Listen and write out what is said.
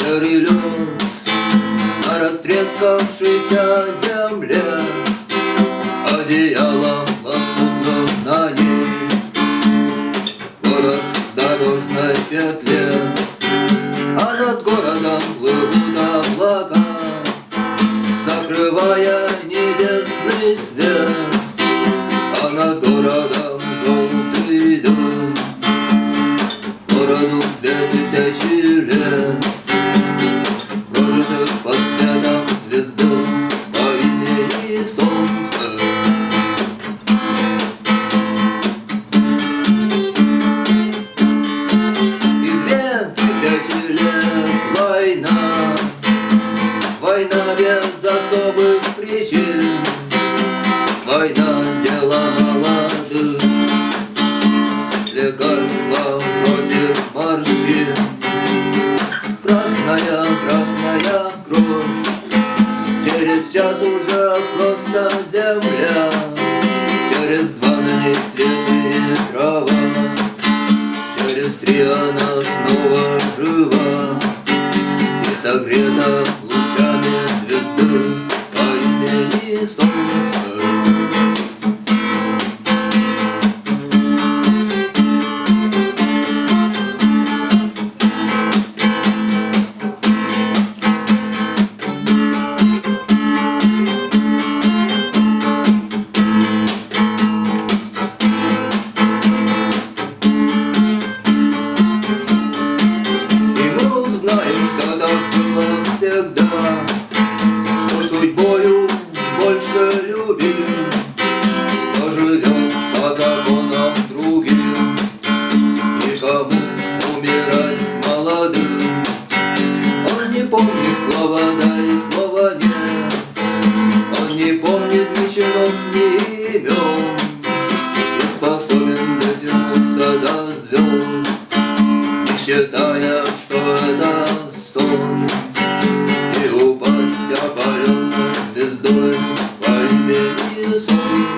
серый лед на растрескавшейся земле, одеялом лоскутным на ней. Город в дорожной петле, а над городом плывут облака, закрывая небесный свет, а над городом желтый дым. Городу 2000 лет, прожитых под светом звезды по имени Солнце. И 2000 лет война, война без особых причин, война дела молодых, лекарства против морщин. Красная, красная кровь, через час уже просто земля, через 2 на ней цвет и трава, через 3 она снова жива и согрета лучами звезды по имени Солнце. Что судьбою больше любим, кто живет по законам другим, никому умирать молодым. Он не помнит слова да и слова нет, он не помнит ни чинов, ни имен, не способен дотянуться до звезд, не считая, что это сон, и упасть опаленной звездой по имени Солнце.